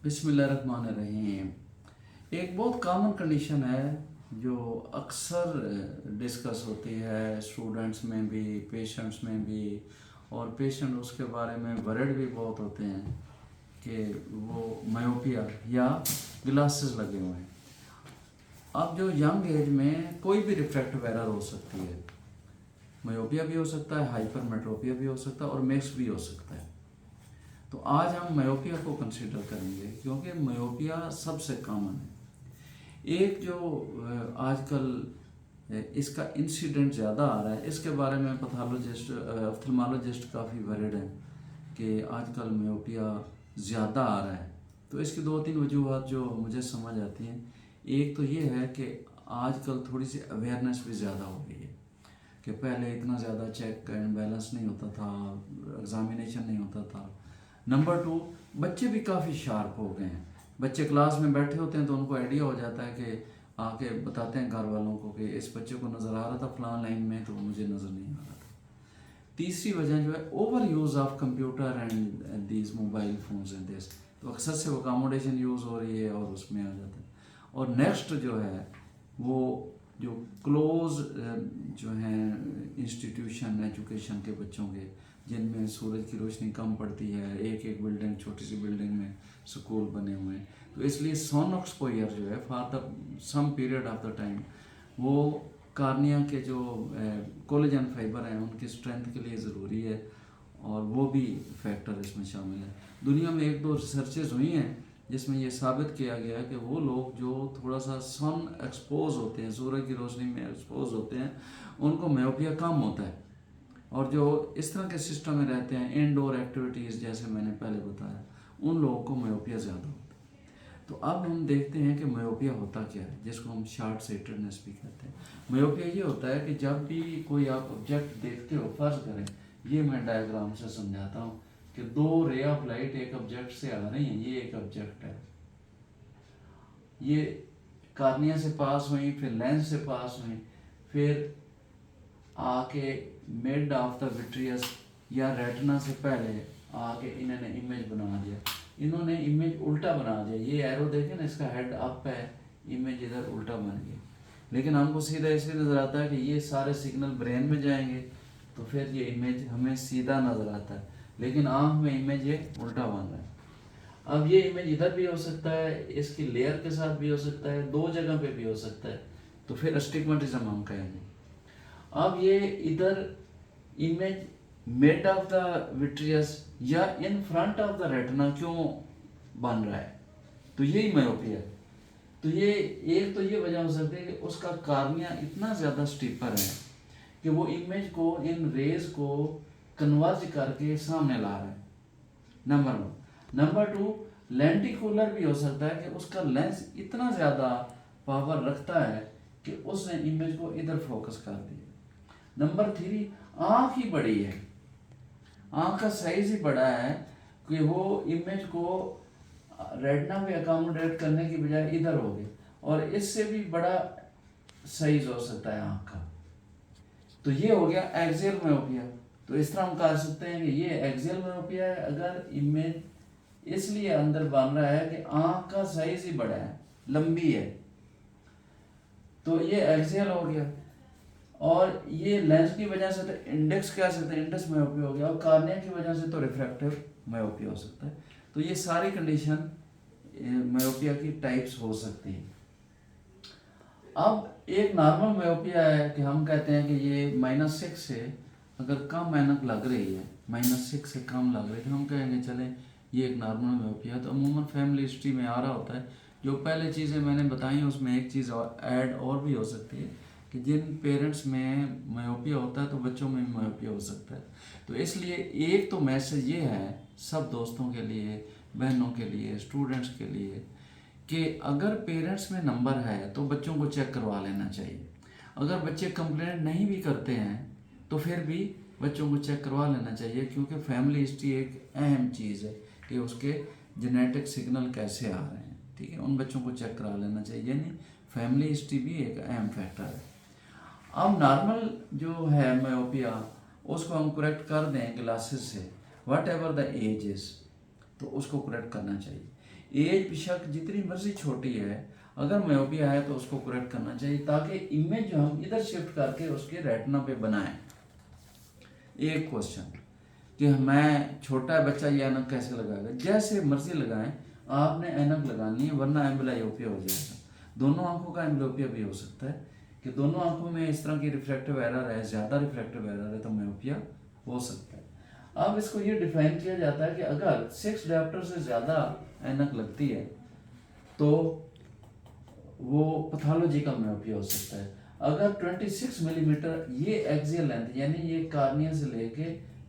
बिस्मिल्लाहिर्रहमानिर्रहीम। एक बहुत कॉमन कंडीशन है जो अक्सर डिस्कस होती है स्टूडेंट्स में भी, पेशेंट्स में भी, और पेशेंट उसके बारे में वरिड भी बहुत होते हैं कि वो मायोपिया या ग्लासेस लगे हुए हैं। अब जो यंग एज में कोई भी रिफ्रैक्टिव एरर हो सकती है, मायोपिया भी हो सकता है, हाइपरमेट्रोपिया भी हो सकता है और मिक्स भी हो सकता है। तो आज हम मायोपिया को कंसीडर करेंगे क्योंकि मायोपिया सबसे कॉमन है। एक जो आजकल इसका इंसिडेंट ज़्यादा आ रहा है, इसके बारे में पैथोलॉजिस्ट ऑफ्थल्मोलॉजिस्ट काफ़ी वरीड हैं कि आजकल मायोपिया ज़्यादा आ रहा है। तो इसकी दो तीन वजूहत जो मुझे समझ आती हैं। एक तो ये है कि आजकल थोड़ी सी अवेयरनेस भी ज़्यादा हो गई है कि पहले इतना ज़्यादा चेक एंड बैलेंस नहीं होता था, एग्जामिनेशन नहीं होता था। नंबर 2, बच्चे भी काफ़ी शार्प हो गए हैं। बच्चे क्लास में बैठे होते हैं तो उनको आइडिया हो जाता है कि आके बताते हैं घर वालों को कि इस बच्चे को नज़र आ रहा था फलां लाइन में, तो मुझे नज़र नहीं आ रहा था। तीसरी वजह जो है over use of computer and these mobile phones and this, तो अक्सर से वो अकोमोडेशन यूज़ हो रही है और उसमें आ जाता है। और नेक्स्ट जो है वो जो क्लोज जो हैं इंस्टीट्यूशन एजुकेशन के बच्चों के, जिनमें सूरज की रोशनी कम पड़ती है, एक एक बिल्डिंग, छोटी सी बिल्डिंग में स्कूल बने हुए हैं, तो इसलिए सन एक्सपोजर जो है for the some period of the time वो कार्निया के जो कोलेजन फाइबर हैं उनकी स्ट्रेंथ के लिए ज़रूरी है, और वो भी फैक्टर इसमें शामिल है। दुनिया में एक दो रिसर्चेज हुई हैं जिसमें ये साबित किया गया है कि वो लोग जो थोड़ा सा सन एक्सपोज होते हैं, सूरज की रोशनी में एक्सपोज होते हैं, उनको मायोपिया कम होता है। और जो इस तरह के सिस्टम में रहते हैं, इनडोर एक्टिविटीज़ जैसे मैंने पहले बताया, उन लोगों को मायोपिया ज़्यादा होता है। तो अब हम देखते हैं कि मायोपिया होता क्या है, जिसको हम शॉर्ट साइटेडनेस भी कहते हैं। मायोपिया ये होता है कि जब भी कोई आप ऑब्जेक्ट देखते हो, फर्ज करें ये मैं डायग्राम से समझाता हूँ कि दो रे ऑफ लाइट एक ऑब्जेक्ट से आ रही हैं। ये एक ऑब्जेक्ट है, ये कार्निया से पास हुई, फिर लेंस से पास हुई, फिर आके मिड ऑफ द विट्रियस या रेटिना से पहले आके इन्होंने इमेज बना दिया। इन्होंने इमेज उल्टा बना दिया। ये एरो देखें ना, इसका हेड अप है, इमेज इधर उल्टा बन गई। लेकिन हमको सीधा इसलिए नज़र आता है कि ये सारे सिग्नल ब्रेन में जाएंगे तो फिर ये इमेज हमें सीधा नज़र आता है, लेकिन आँख में इमेज ये उल्टा बन रहा है। अब ये इमेज इधर भी हो सकता है, इसकी लेयर के साथ भी हो सकता है, दो जगह पे भी हो सकता है, तो फिर अस्टिग्मेटिज्म हम कहेंगे। अब ये इधर image mid of the vitreous या in front of the retina क्यों बन रहा है, तो यही मायोपिया है। तो ये एक तो ये वजह हो सकती है कि उसका कार्निया इतना ज़्यादा स्टीपर है कि वो इमेज को, इन रेज को कन्वर्ज करके सामने ला रहा है, नंबर 1। नंबर 2, लेंटिकुलर भी हो सकता है कि उसका लेंस इतना ज़्यादा पावर रखता है कि उसने इमेज को इधर फोकस कर दिया। नंबर 3, आँख ही बड़ी है, आँख का साइज ही बड़ा है कि वो इमेज को रेटिना में अकोमोडेट करने की बजाय इधर हो गई, और इससे भी बड़ा साइज हो सकता है आँख का। तो ये हो गया एक्सियल मायोपिया। तो इस तरह हम कह सकते हैं कि ये एक्सियल मायोपिया है अगर इमेज इसलिए अंदर बन रहा है कि आँख का साइज ही बड़ा है, लंबी है, तो ये एक्सियल हो गया। और ये लेंस की वजह से तो इंडेक्स कह सकते हैं, इंडेक्स मायोपिया हो गया, और कार्निया की वजह से तो रिफ्रैक्टिव मायोपिया हो सकता है। तो ये सारी कंडीशन मायोपिया की टाइप्स हो सकती है। अब एक नॉर्मल मायोपिया है कि हम कहते हैं कि ये -6 से अगर कम ऐनक लग रही है, -6 से कम लग रही है, तो हम कहेंगे चलें ये एक नॉर्मल मायोपिया है। तो अमूमन फैमिली हिस्ट्री में आ रहा होता है। जो पहले चीज़ें मैंने बताई उसमें एक चीज़ और ऐड और भी हो सकती है कि जिन पेरेंट्स में मायोपिया होता है तो बच्चों में भी मायोपिया हो सकता है। तो इसलिए एक तो मैसेज ये है सब दोस्तों के लिए, बहनों के लिए, स्टूडेंट्स के लिए, कि अगर पेरेंट्स में नंबर है तो बच्चों को चेक करवा लेना चाहिए। अगर बच्चे कंप्लेंट नहीं भी करते हैं तो फिर भी बच्चों को चेक करवा लेना चाहिए, क्योंकि फैमिली हिस्ट्री एक अहम चीज़ है कि उसके जेनेटिक सिग्नल कैसे आ रहे हैं। ठीक है, उन बच्चों को चेक करा लेना चाहिए, यानी फैमिली हिस्ट्री भी एक अहम फैक्टर है। अब नॉर्मल जो है मायोपिया उसको हम करेक्ट कर दें ग्लासेस से, whatever the age is, तो उसको करेक्ट करना चाहिए। एज बेशक जितनी मर्जी छोटी है, अगर मायोपिया है तो उसको करेक्ट करना चाहिए, ताकि इमेज जो हम इधर शिफ्ट करके उसके रेटिना पे बनाएं। एक क्वेश्चन कि मैं छोटा बच्चा ये ऐनक कैसे लगाएगा? जैसे मर्जी लगाएं, आपने ऐनक लगानी है, वरना एम्बलायोपिया हो जाएगा। दोनों आंखों का एम्बलायोपिया भी हो सकता है कि दोनों आंखों में इस तरह की रिफ्रैक्टिव एरर है, ज़्यादा रिफ्रैक्टिव एरर है, तो मायोपिया हो सकता है। अब इसको ये डिफाइन किया जाता है कि अगर 6 डायोप्टर से ज़्यादा ऐनक लगती है तो वो पैथोलॉजिकल मायोपिया हो सकता है। अगर 26 मिलीमीटर ये एक्सियल लेंथ, यानी ये कार्निया से लेके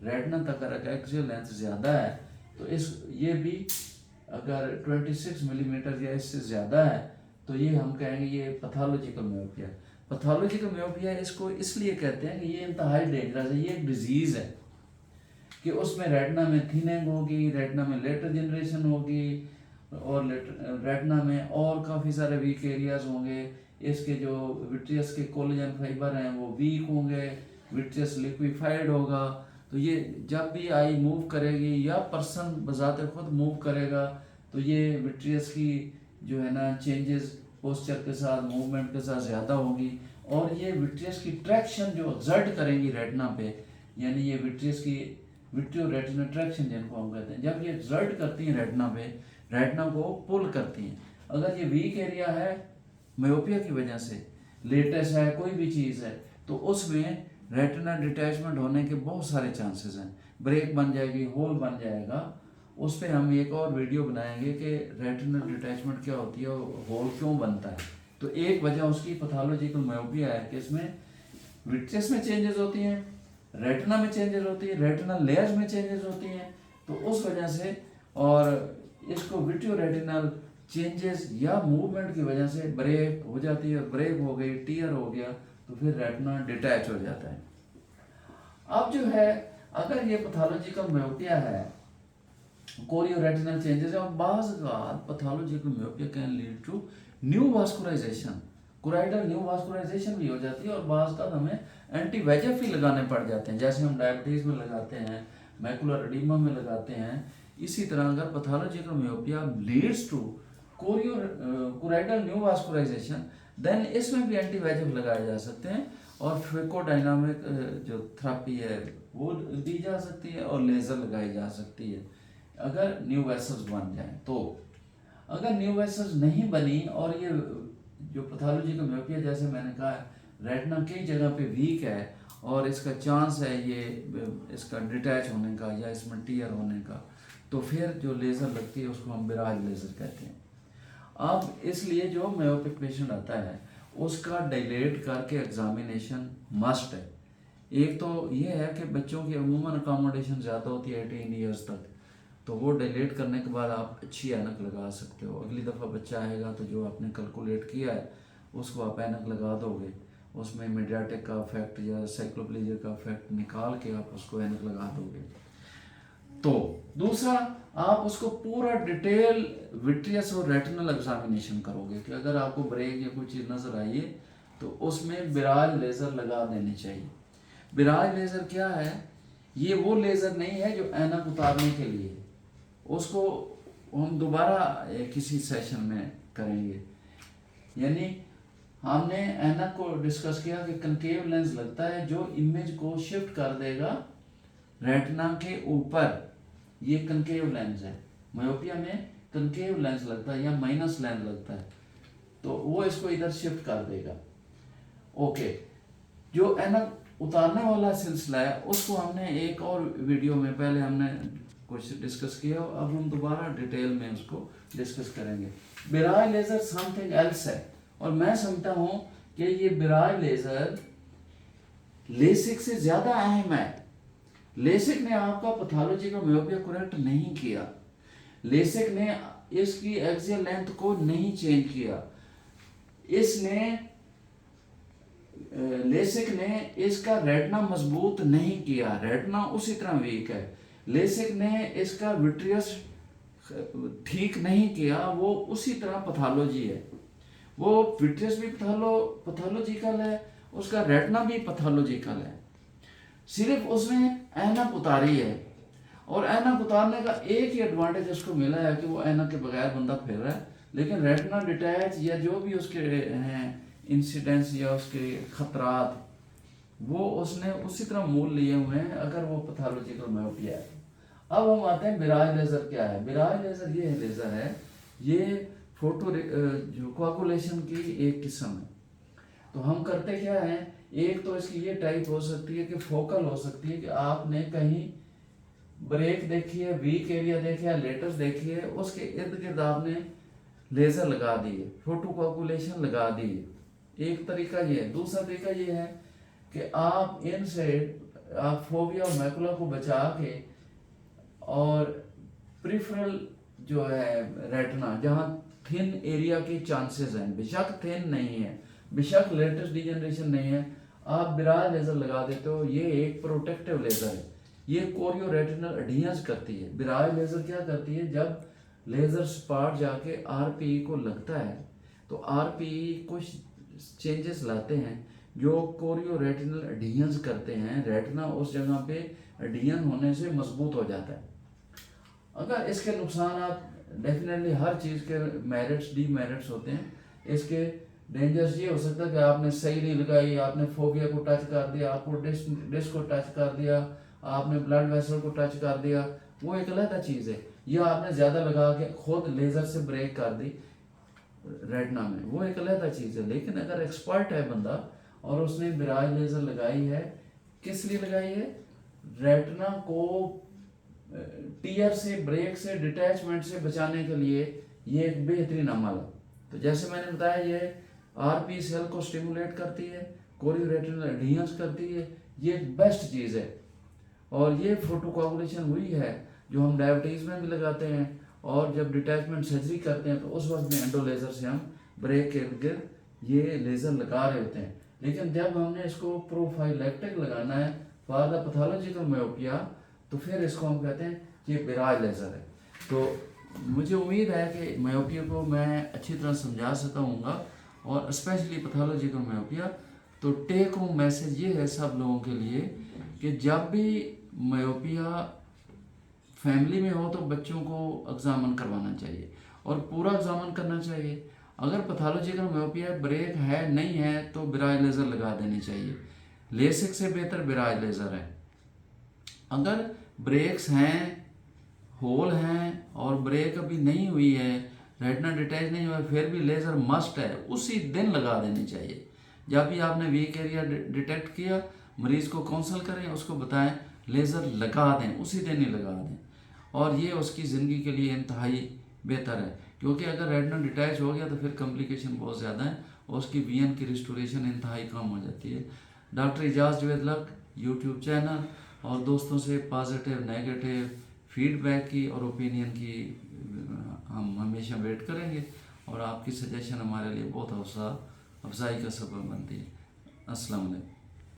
रेटिना तक का एक्सियल लेंथ ज़्यादा है, तो ये भी अगर 26 मिलीमीटर या इससे ज़्यादा है तो ये हम कहेंगे ये पैथोलॉजिकल मायोपिया। पैथोलॉजिकल मायोपिया इसको इसलिए कहते हैं कि ये इंतहाई डेंजरस है, ये एक डिजीज़ है कि उसमें रेटिना में थिनिंग होगी, रेटिना में लेटर जनरेशन होगी, और रेटिना में और काफ़ी सारे वीक एरियाज होंगे। इसके जो विट्रियस के कोलेजन फाइबर हैं वो वीक होंगे, विट्रियस लिक्विफाइड होगा। तो ये जब भी आई मूव करेगी या पर्सन बजाते खुद मूव करेगा तो ये विट्रियस की जो है ना चेंजेस पोस्चर के साथ, मूवमेंट के साथ ज़्यादा होगी, और ये विट्रियस की ट्रैक्शन जो एक्सर्ट करेंगी रेटिना पे, यानी ये विट्रियस की विट्रियो रेटिना ट्रैक्शन जिनको हम कहते हैं, जब ये एक्सर्ट करती हैं रेटिना पे, रेटिना को पुल करती हैं। अगर ये वीक एरिया है मायोपिया की वजह से, लेटेस्ट है, कोई भी चीज़ है, तो उसमें रेटिना डिटैचमेंट होने के बहुत सारे चांसेस हैं। ब्रेक बन जाएगी, होल बन जाएगा। उस पर हम एक और वीडियो बनाएंगे कि रेटिना डिटैचमेंट क्या होती है और होल क्यों बनता है। तो एक वजह उसकी पैथोलॉजिकल मायोपिया है कि इसमें विट्रियस में चेंजेस होती हैं, रेटिना में चेंजेस होती है, रेटिना लेयर्स में चेंजेस होती हैं, तो उस वजह से, और इसको विट्रियो रेटिनल चेंजेस या मूवमेंट की वजह से ब्रेक हो जाती है, ब्रेक हो गई, टीयर हो गया, तो फिर रेटिना डिटैच हो जाता है। अब जो है, अगर ये पैथोलॉजिकल मायोपिया है, कोरियो रेटिनल चेंजेस है, और बाज़ pathological myopia can lead to neovascularization, choroidal neovascularization भी हो जाती है, और बाज़ का हमें एंटी वेजेफ ही लगाने पड़ जाते हैं, जैसे हम डायबिटीज़ में लगाते हैं, मैकुलर एडिमा में लगाते हैं। इसी तरह अगर pathological myopia leads to choroidal neovascularization, then इसमें भी एंटी वेजेफ लगाए जा सकते हैं, और फिकोडायनामिक जो थेरेपी है वो दी जा सकती है, और लेज़र लगाई जा सकती है अगर न्यू वेसल्स बन जाएं। तो अगर न्यू वेसल्स नहीं बनी और ये जो पैथोलॉजिकल मायोपिया, जैसे मैंने कहा, रेटिना कई जगह पे वीक है और इसका चांस है ये इसका डिटैच होने का या इसमें टीयर होने का, तो फिर जो लेज़र लगती है उसको हम बिराज लेज़र कहते हैं। अब इसलिए जो मायोपिक पेशेंट आता है उसका डायलेट करके एग्जामिनेशन मस्ट है। एक तो ये है कि बच्चों की अमूमन अकोमोडेशन ज़्यादा होती है 18 ईयर्स तक, तो वो डायलेट करने के बाद आप अच्छी ऐनक लगा सकते हो। अगली दफ़ा बच्चा आएगा तो जो आपने कैलकुलेट किया है उसको आप ऐनक लगा दोगे, उसमें मीडियाटिक का इफेक्ट या साइक्लोप्लेजिया का इफेक्ट निकाल के आप उसको ऐनक लगा दोगे। तो दूसरा, आप उसको पूरा डिटेल विट्रियस और रेटिनल एग्जामिनेशन करोगे कि अगर आपको ब्रेक या कोई चीज़ नज़र आई है तो उसमें बिराज लेज़र लगा देनी चाहिए। बिराज लेज़र क्या है? ये वो लेज़र नहीं है जो ऐनक उतारने के लिए, उसको हम दोबारा किसी सेशन में करेंगे। यानी हमने ऐनक को डिस्कस किया कि कनकेव लेंस लगता है जो इमेज को शिफ्ट कर देगा रेटिना के ऊपर, ये कनकेव लेंस है। मायोपिया में कनकेव लेंस लगता है या माइनस लेंस लगता है, तो वो इसको इधर शिफ्ट कर देगा। ओके, जो ऐनक उतारने वाला सिलसिला है उसको हमने एक और वीडियो में पहले हमने कुछ डिस्कस किया, अब हम दोबारा डिटेल में उसको डिस्कस करेंगे। बिराज लेज़र समथिंग एल्स है, और मैं समझता हूँ कि ये बिराज लेज़र लेसिक से ज़्यादा अहम है। लेसिक ने आपका पैथोलॉजिकल मायोपिया करेक्ट नहीं किया, लेसिक ने इसकी एक्सियल लेंथ को नहीं चेंज किया, लेसिक ने इसका रेटिना मजबूत नहीं किया, रेटिना उसी तरह वीक है। लेसिक ने इसका विट्रियस ठीक नहीं किया, वो उसी तरह पैथोलॉजी है, वो विट्रियस भी पैथोलॉजिकल है, उसका रेटिना भी पैथोलॉजिकल है, सिर्फ उसने ऐनक उतारी है। और ऐनक उतारने का एक ही एडवांटेज उसको मिला है कि वो ऐनक के बगैर बंदा फिर रहा है, लेकिन रेटिना डिटैच या जो भी उसके हैं इंसिडेंट्स या उसके खतरात वो उसने उसी तरह मोल लिए हुए हैं अगर वो पैथोलॉजिकल मायोपिया है। अब हम आते हैं मिराज लेज़र क्या है। मिराज लेज़र ये लेज़र है, ये फोटो जो कोआगुलेशन की एक किस्म है। तो हम करते क्या हैं, एक तो इसकी ये टाइप हो सकती है कि फोकल हो सकती है कि आपने कहीं ब्रेक देखी है, वीक एरिया देखे है, लेटर्स देखी है, उसके इर्द गिर्द आपने लेज़र लगा दिए, फोटो कोआगुलेशन लगा दी है। एक तरीका ये है। दूसरा तरीका ये है कि आप इनसे आप फोबिया और मैकुला को बचा के और प्रिफरल जो है रेटिना जहाँ थिन एरिया के चांसेस हैं, बेशक थिन नहीं है, बेशक लेटेस्ट डिजनरेशन नहीं है, आप बिराज लेज़र लगा देते हो। ये एक प्रोटेक्टिव लेज़र है, ये कोरियो रेटिनल एडियंस करती है। बिराज लेज़र क्या करती है, जब लेज़र स्पॉट जाके आरपीई को लगता है तो आरपीई कुछ चेंजेस लाते हैं जो कोरियो रेटिनल एडियंस करते हैं। रेटिना उस जगह पे एडियन होने से मजबूत हो जाता है। अगर इसके नुकसान डेफिनेटली हर चीज़ के मेरिट्स डीमेरिट्स होते हैं। इसके डेंजर्स ये हो सकता है कि आपने सही नहीं लगाई, आपने फोबिया को टच कर दिया, आपको डिस्क को टच कर दिया, आपने ब्लड वेसल को टच कर दिया, वो एक अलग चीज़ है। या आपने ज़्यादा लगा के खुद लेज़र से ब्रेक कर दी रेटिना में, वो एक अलग चीज़ है। लेकिन अगर एक्सपर्ट है बंदा और उसने बिराज लेज़र लगाई है, किस लिए लगाई है, रेटिना को टीयर से, ब्रेक से, डिटैचमेंट से बचाने के लिए ये एक बेहतरीन अमल है। तो जैसे मैंने बताया, ये आरपी सेल को स्टिमुलेट करती है, कोरियो रेटिनल एडियंस करती है, ये एक बेस्ट चीज़ है। और ये फोटो कोआगुलेशन हुई है जो हम डायबिटीज़ में भी लगाते हैं, और जब डिटैचमेंट सर्जरी करते हैं तो उस वक्त में एंडो लेज़र से हम ब्रेक के इर्द गिर्द ये लेज़र लगा रहे होते हैं। लेकिन जब हमने इसको प्रोफाइलैक्टिक लगाना है फॉर द पैथोलॉजिकल मायोपिया, तो फिर इसको हम कहते हैं कि ये बिराज लेज़र है। तो मुझे उम्मीद है कि मायोपिया को मैं अच्छी तरह समझा सका हूँगा, और स्पेशली पैथोलॉजिकल मायोपिया। तो टेक होम मैसेज ये है सब लोगों के लिए कि जब भी मायोपिया फैमिली में हो तो बच्चों को एग्जामन करवाना चाहिए और पूरा एग्जामन करना चाहिए। अगर पैथोलॉजिकल मायोपिया ब्रेक है नहीं है तो बिराज लेज़र लगा देनी चाहिए। लेसिक से बेहतर बिराज लेज़र है। अगर ब्रेक्स हैं, होल हैं और ब्रेक अभी नहीं हुई है, रेटिना डिटैच नहीं हुआ है, फिर भी लेज़र मस्ट है, उसी दिन लगा देनी चाहिए। जब भी आपने वीक एरिया डिटेक्ट किया, मरीज़ को काउंसल करें, उसको बताएं लेज़र लगा दें, उसी दिन ही लगा दें। और ये उसकी ज़िंदगी के लिए इंतहाई बेहतर है, क्योंकि अगर रेटिना डिटैच हो गया तो फिर कॉम्प्लिकेशन बहुत ज़्यादा है और उसकी विजन की रिस्टोरेशन इंतहाई कम हो जाती है। Doctor Ejaz Javed luck YouTube channel, और दोस्तों से पॉजिटिव नेगेटिव फीडबैक की और ओपिनियन की हम हमेशा वेट करेंगे, और आपकी सजेशन हमारे लिए बहुत हौसला अफजाई का सबब बनती है। अस्सलाम वालेकुम।